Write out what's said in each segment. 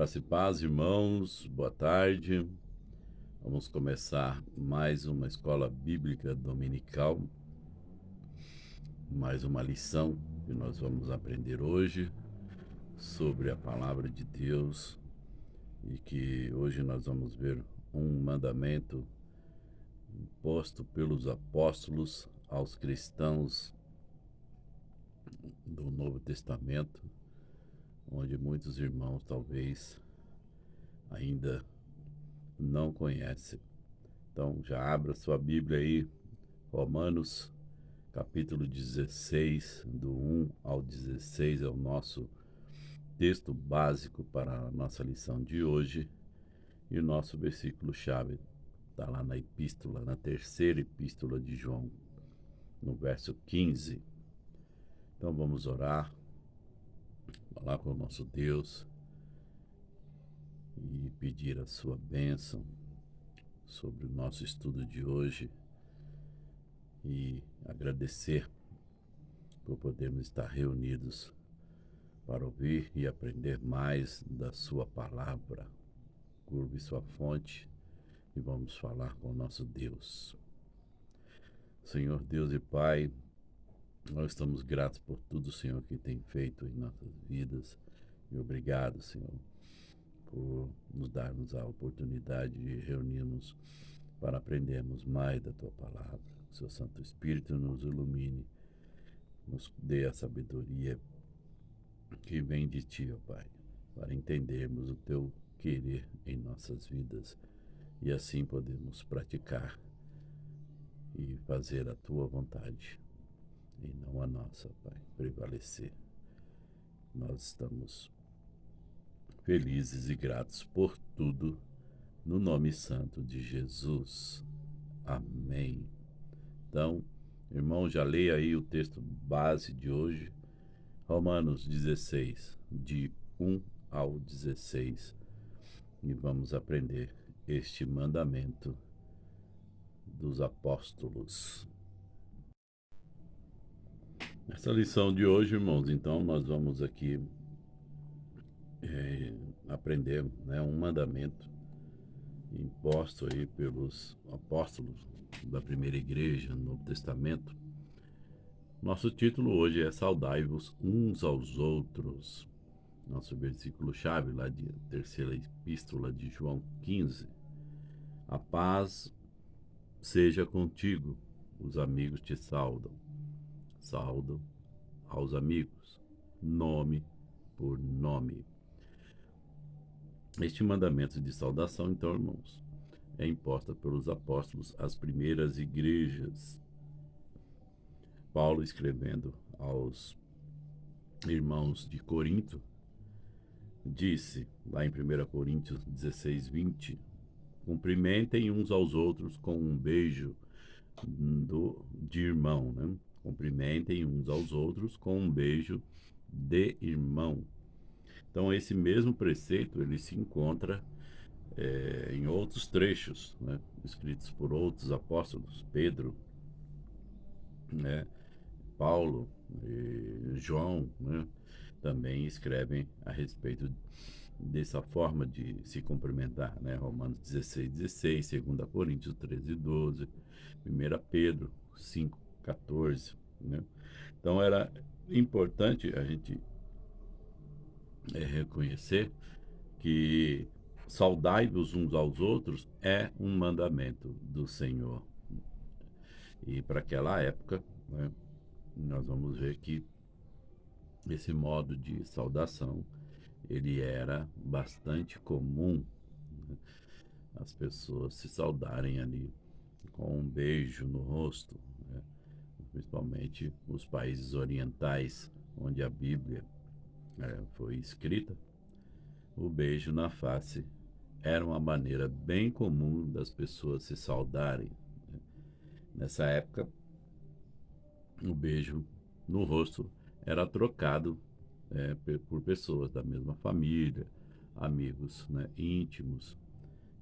Graça e paz, irmãos, boa tarde. Vamos começar mais uma escola bíblica dominical, mais uma lição que nós vamos aprender hoje sobre a palavra de Deus e que hoje nós vamos ver um mandamento imposto pelos apóstolos aos cristãos do Novo Testamento, onde muitos irmãos talvez ainda não conhecem. Então já abra sua Bíblia aí, Romanos capítulo 16, do 1 ao 16 é o nosso texto básico para a nossa lição de hoje. E o nosso versículo-chave está lá na epístola, na terceira epístola de João, no verso 15. Então vamos orar, falar com o nosso Deus e pedir a sua bênção sobre o nosso estudo de hoje e agradecer por podermos estar reunidos para ouvir e aprender mais da sua palavra. Curve sua fonte e vamos falar com o nosso Deus. Senhor Deus e Pai, nós estamos gratos por tudo, Senhor, que tem feito em nossas vidas. E obrigado, Senhor, por nos darmos a oportunidade de reunirmos para aprendermos mais da Tua palavra. Que Seu Santo Espírito nos ilumine, nos dê a sabedoria que vem de Ti, ó Pai, para entendermos o Teu querer em nossas vidas e assim podemos praticar e fazer a Tua vontade e não a nossa, Pai, prevalecer. Nós estamos felizes e gratos por tudo, no nome santo de Jesus. Amém. Então, irmão, já leia aí o texto base de hoje, Romanos 16, de 1 ao 16, e vamos aprender este mandamento dos apóstolos. Nessa lição de hoje, irmãos, então nós vamos aqui aprender, né, um mandamento imposto aí pelos apóstolos da primeira igreja no Novo Testamento. Nosso título hoje é Saudai-vos uns aos outros. Nosso versículo-chave lá de terceira epístola de João 15. A paz seja contigo, os amigos te saudam. Saudam aos amigos, nome por nome. Este mandamento de saudação, então, irmãos, é imposta pelos apóstolos às primeiras igrejas. Paulo, escrevendo aos irmãos de Corinto, disse, lá em 1 Coríntios 16, 20, cumprimentem uns aos outros com um beijo de irmão, né? Cumprimentem uns aos outros com um beijo de irmão. Então, esse mesmo preceito, ele se encontra em outros trechos, né, escritos por outros apóstolos, Pedro, né, Paulo e João, né, também escrevem a respeito dessa forma de se cumprimentar, né, Romanos 16, 16, 2 Coríntios 13, 12, 1 Pedro 5, 14, né? Então era importante a gente reconhecer que saudai-vos uns aos outros é um mandamento do Senhor. E para aquela época, né, nós vamos ver que esse modo de saudação ele era bastante comum, né? As pessoas se saudarem ali com um beijo no rosto, né? Principalmente os países orientais, onde a Bíblia foi escrita, o beijo na face era uma maneira bem comum das pessoas se saudarem, né? Nessa época, o beijo no rosto era trocado por pessoas da mesma família, amigos, né, íntimos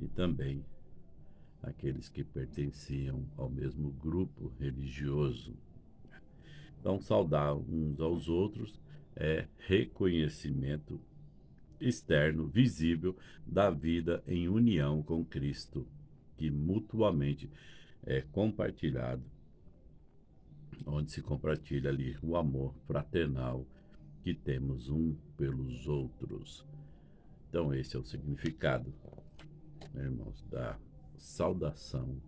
e também aqueles que pertenciam ao mesmo grupo religioso. Então, saudar uns aos outros é reconhecimento externo, visível, da vida em união com Cristo, que mutuamente é compartilhado, onde se compartilha ali o amor fraternal que temos um pelos outros. Então, esse é o significado, né, irmãos, da saudação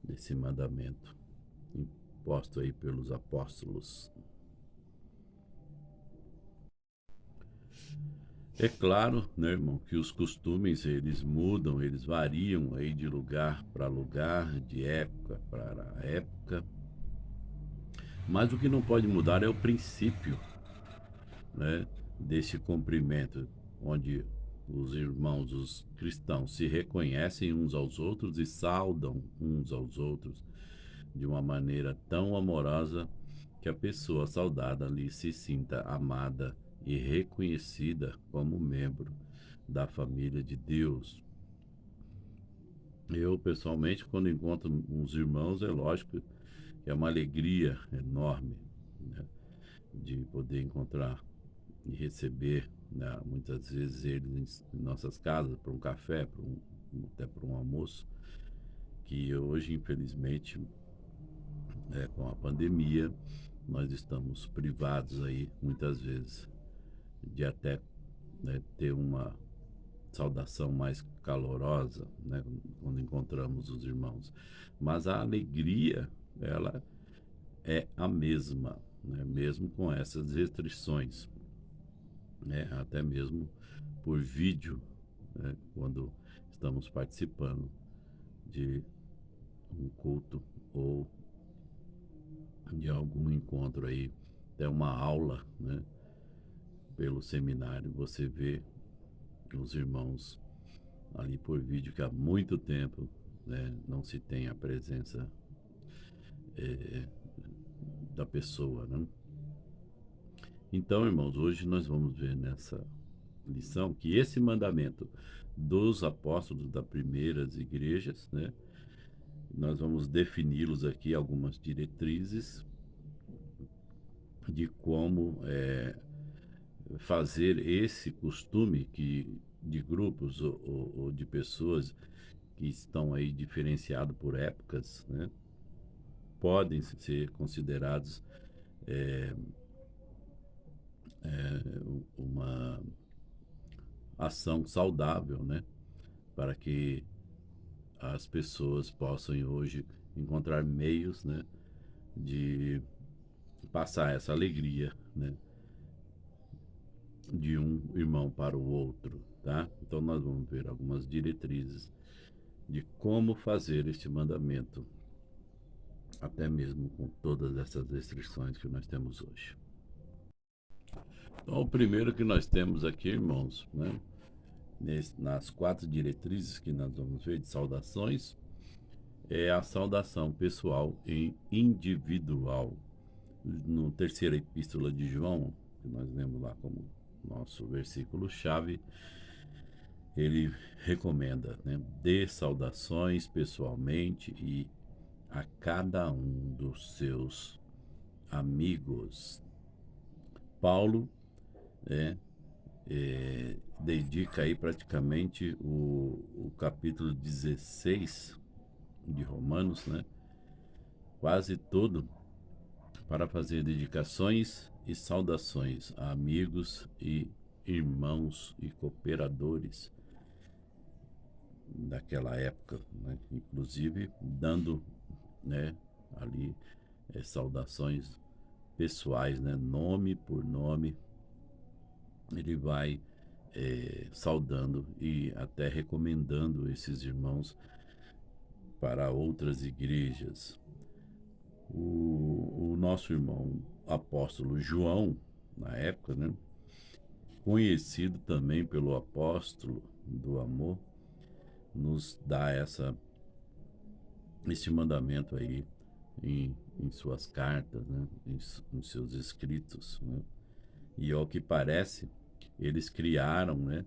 desse mandamento imposto aí pelos apóstolos. É claro, né, irmão, que os costumes eles mudam, eles variam aí de lugar para lugar, de época para época, mas o que não pode mudar é o princípio, né, desse cumprimento, onde os irmãos, os cristãos, se reconhecem uns aos outros e saudam uns aos outros de uma maneira tão amorosa que a pessoa saudada ali se sinta amada e reconhecida como membro da família de Deus. Eu, pessoalmente, quando encontro uns irmãos, é lógico que é uma alegria enorme, né, de poder encontrar e receber, né, muitas vezes eles em nossas casas para um café, até para um almoço, que hoje, infelizmente, com a pandemia, nós estamos privados aí, muitas vezes, de até, né, ter uma saudação mais calorosa, né, quando encontramos os irmãos. Mas a alegria, ela é a mesma, né, mesmo com essas restrições, né, até mesmo por vídeo, né, quando estamos participando de um culto ou de algum encontro aí, até uma aula, né, pelo seminário, você vê os irmãos ali por vídeo que há muito tempo, né, não se tem a presença é, da pessoa, né? Então, irmãos, hoje nós vamos ver nessa lição que esse mandamento dos apóstolos das primeiras igrejas, né, nós vamos defini-los aqui, algumas diretrizes de como fazer esse costume que de grupos ou de pessoas que estão aí diferenciados por épocas, né, podem ser considerados uma ação saudável, né, para que as pessoas possam hoje encontrar meios, né, de passar essa alegria, né, de um irmão para o outro, tá? Então nós vamos ver algumas diretrizes de como fazer este mandamento, até mesmo com todas essas restrições que nós temos hoje. Então, o primeiro que nós temos aqui, irmãos, né, nas 4 diretrizes que nós vamos ver de saudações, é a saudação pessoal e individual. No terceira epístola de João, que nós lemos lá como nosso versículo-chave, ele recomenda, né, dê saudações pessoalmente e a cada um dos seus amigos. Paulo, né, dedica aí praticamente o capítulo 16 de Romanos, né, quase todo para fazer dedicações e saudações a amigos e irmãos e cooperadores daquela época, né, inclusive dando, né, ali saudações pessoais, né, nome por nome, ele vai saudando e até recomendando esses irmãos para outras igrejas. O nosso irmão apóstolo João, na época, né, conhecido também pelo apóstolo do amor, nos dá esse mandamento aí em suas cartas, né, em seus escritos, né? E ao que parece, eles criaram, né,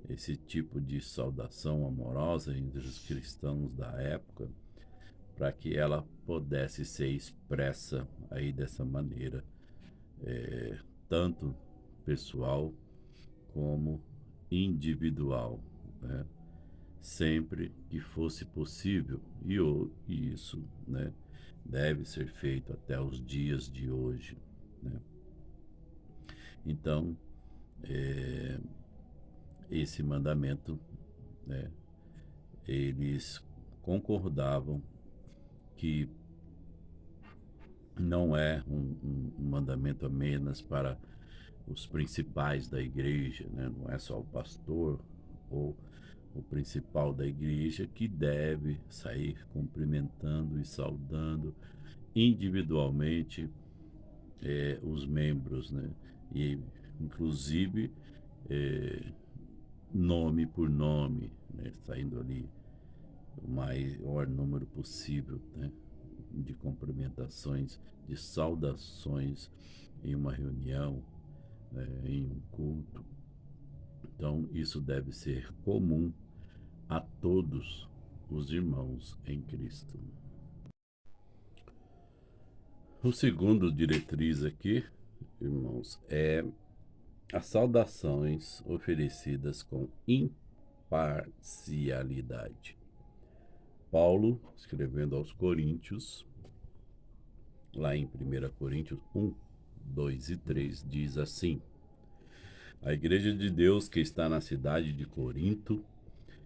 esse tipo de saudação amorosa entre os cristãos da época, para que ela pudesse ser expressa aí dessa maneira, tanto pessoal como individual, né? Sempre que fosse possível, e isso, né, deve ser feito até os dias de hoje, né? Então, é, esse mandamento, né, eles concordavam que não é um mandamento apenas para os principais da igreja, né? Não é só o pastor ou o principal da igreja que deve sair cumprimentando e saudando individualmente os membros, né? E inclusive eh, nome por nome, né? Saindo ali o maior número possível, né? De cumprimentações, de saudações em uma reunião, em um culto. Então, isso deve ser comum a todos os irmãos em Cristo. O segundo diretriz aqui, irmãos, é as saudações oferecidas com imparcialidade. Paulo, escrevendo aos Coríntios, lá em 1 Coríntios 1, 2 e 3, diz assim: A igreja de Deus que está na cidade de Corinto,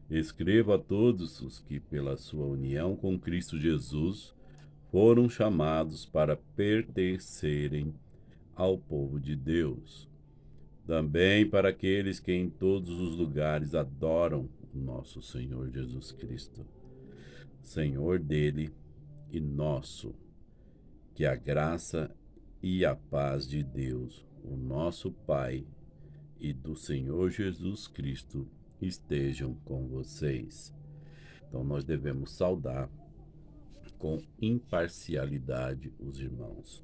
escreva a todos os que, pela sua união com Cristo Jesus, foram chamados para pertencerem ao povo de Deus. Também para aqueles que em todos os lugares adoram o nosso Senhor Jesus Cristo, Senhor dele e nosso, que a graça e a paz de Deus, o nosso Pai, e do Senhor Jesus Cristo estejam com vocês. Então nós devemos saudar com imparcialidade os irmãos.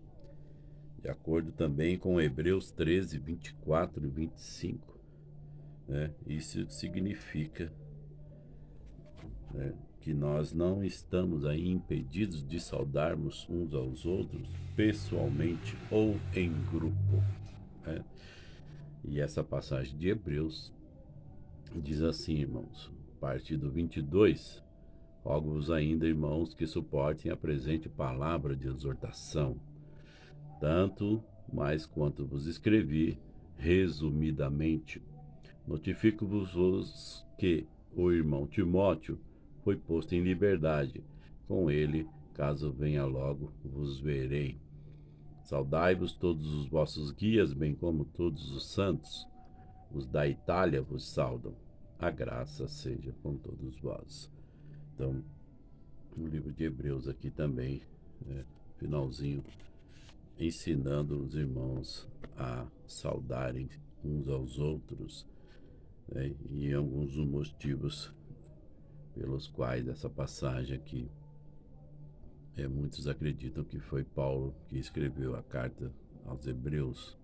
De acordo também com Hebreus 13, 24 e 25, né? Isso significa, né, que nós não estamos aí impedidos de saudarmos uns aos outros pessoalmente ou em grupo, né? E essa passagem de Hebreus diz assim, irmãos, parte do 22, rogo-vos ainda, irmãos, que suportem a presente palavra de exortação, tanto mais quanto vos escrevi resumidamente. Notifico-vos que o irmão Timóteo foi posto em liberdade. Com ele, caso venha logo, vos verei. Saudai-vos todos os vossos guias, bem como todos os santos. Os da Itália vos saudam. A graça seja com todos vós. Então, no livro de Hebreus aqui também, finalzinho, ensinando os irmãos a saudarem uns aos outros, né? E alguns dos motivos pelos quais essa passagem aqui, muitos acreditam que foi Paulo que escreveu a carta aos Hebreus,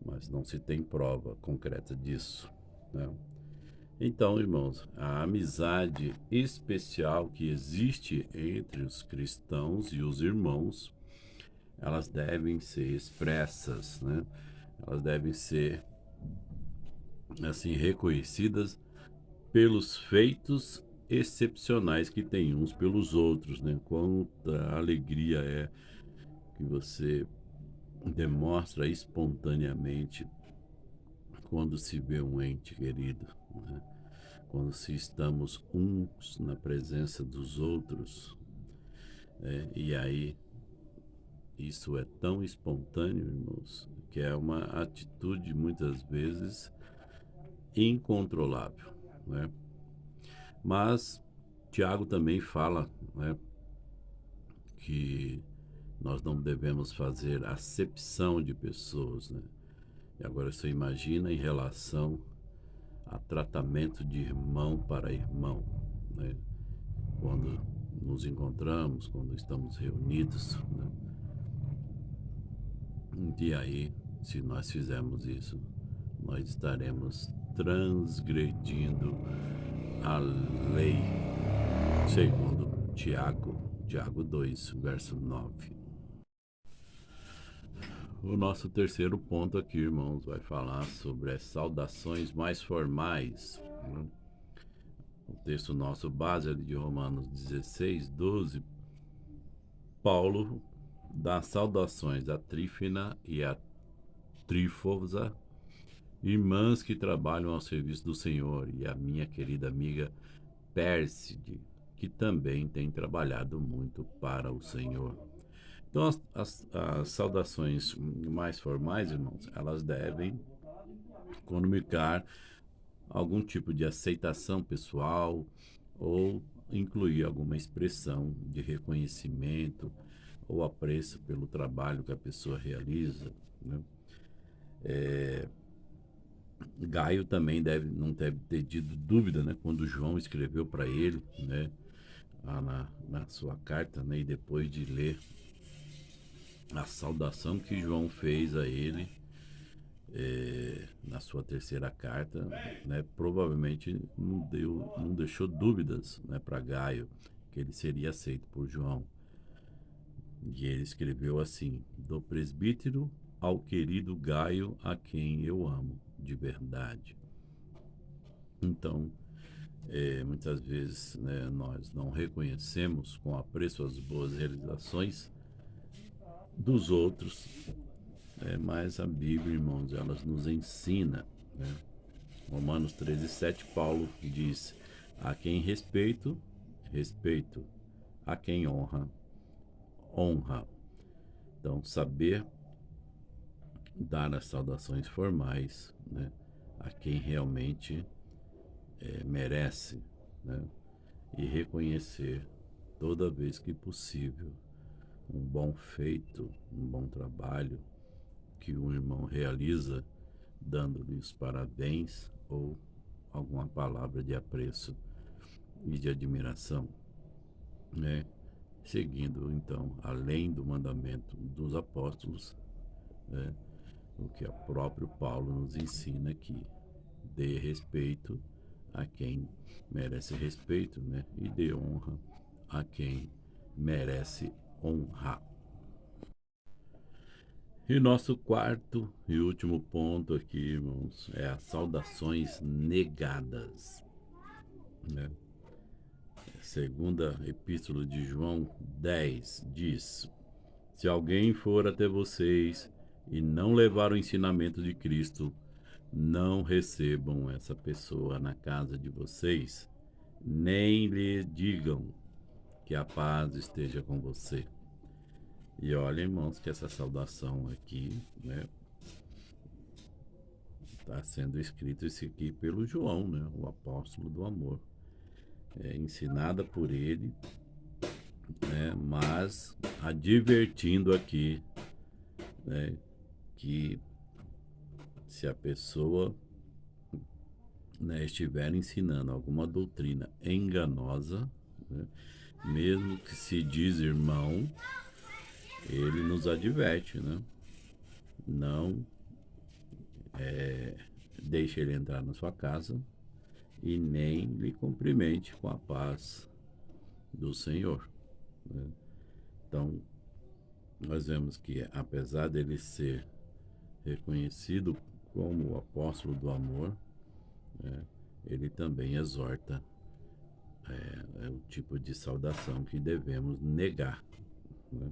mas não se tem prova concreta disso, né? Então, irmãos, a amizade especial que existe entre os cristãos e os irmãos, elas devem ser expressas, né? Elas devem ser, assim, reconhecidas pelos feitos excepcionais que tem uns pelos outros, né? Quanta alegria é que você demonstra espontaneamente quando se vê um ente querido, né? Quando se estamos uns na presença dos outros, né? E aí isso é tão espontâneo, irmãos, que é uma atitude muitas vezes incontrolável, né? Mas Tiago também fala, né, que nós não devemos fazer acepção de pessoas, né? E agora você imagina em relação a tratamento de irmão para irmão, né? Quando nos encontramos, quando estamos reunidos, né? E aí, se nós fizermos isso, nós estaremos transgredindo a lei, segundo Tiago 2, verso 9. O nosso terceiro ponto aqui, irmãos, vai falar sobre as saudações mais formais, né? O texto nosso base é de Romanos 16, 12. Paulo dá saudações a Trífina e a Trífosa, irmãs que trabalham ao serviço do Senhor, e a minha querida amiga Pérside, que também tem trabalhado muito para o Senhor. Então, as saudações mais formais, irmãos, elas devem comunicar algum tipo de aceitação pessoal ou incluir alguma expressão de reconhecimento ou apreço pelo trabalho que a pessoa realiza, né? Gaio também não deve ter tido dúvida, né, quando João escreveu para ele, né, na sua carta, né, e depois de ler a saudação que João fez a ele, na sua terceira carta, né, provavelmente não deixou dúvidas, né, para Gaio que ele seria aceito por João. E ele escreveu assim: do presbítero ao querido Gaio, a quem eu amo de verdade. Então, muitas vezes, né, nós não reconhecemos com apreço as boas realizações dos outros, mas a Bíblia, irmãos, elas nos ensina, né? Romanos 13:7, Paulo diz: a quem respeito, respeito; a quem honra, honra. Então, saber dar as saudações formais, né, a quem realmente merece, né, e reconhecer toda vez que possível um bom feito, um bom trabalho que o irmão realiza, dando-lhe os parabéns ou alguma palavra de apreço e de admiração, né? Seguindo, então, além do mandamento dos apóstolos, né, o que o próprio Paulo nos ensina aqui: dê respeito a quem merece respeito, né? E dê honra a quem merece honrar. E nosso quarto e último ponto aqui, irmãos, é as saudações negadas, né? Segunda Epístola de João 10 diz: se alguém for até vocês e não levar o ensinamento de Cristo, não recebam essa pessoa na casa de vocês, nem lhe digam que a paz esteja com você. E olha, irmãos, que essa saudação aqui, né, está sendo escrito isso aqui pelo João, né, o apóstolo do amor, ensinada por ele, né, mas advertindo aqui, né, que se a pessoa, né, estiver ensinando alguma doutrina enganosa, né, mesmo que se diz irmão, ele nos adverte, né? Não deixe ele entrar na sua casa e nem lhe cumprimente com a paz do Senhor, né? Então, nós vemos que, apesar dele ser reconhecido como o apóstolo do amor, né, ele também exorta o tipo de saudação que devemos negar, né,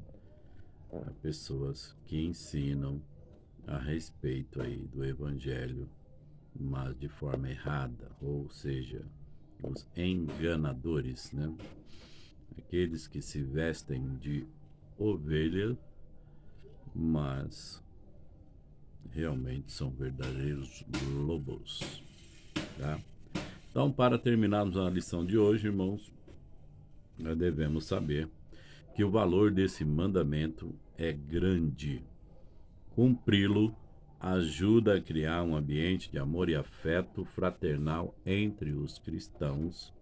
a pessoas que ensinam a respeito aí do Evangelho, mas de forma errada, ou seja, os enganadores, né? Aqueles que se vestem de ovelha, mas realmente são verdadeiros lobos, tá? Então, para terminarmos a lição de hoje, irmãos, nós devemos saber que o valor desse mandamento é grande. Cumpri-lo ajuda a criar um ambiente de amor e afeto fraternal entre os cristãos,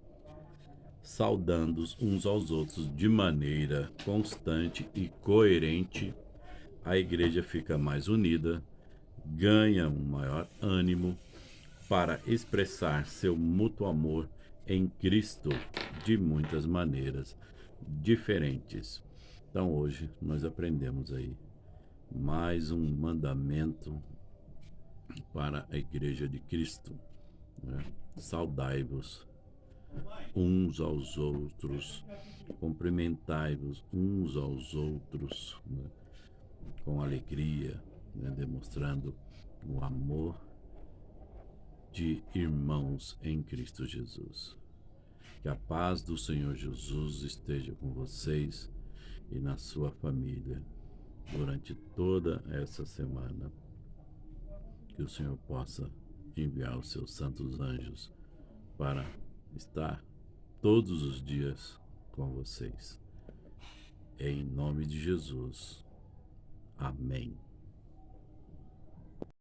saudando uns aos outros de maneira constante e coerente. A igreja fica mais unida, ganha um maior ânimo para expressar seu mútuo amor em Cristo de muitas maneiras diferentes. Então hoje nós aprendemos aí mais um mandamento para a Igreja de Cristo, né? Saudai-vos uns aos outros, cumprimentai-vos uns aos outros, né? Com alegria, né? Demonstrando o amor de irmãos em Cristo Jesus. Que a paz do Senhor Jesus esteja com vocês e na sua família durante toda essa semana. Que o Senhor possa enviar os seus santos anjos para estar todos os dias com vocês. Em nome de Jesus. Amém.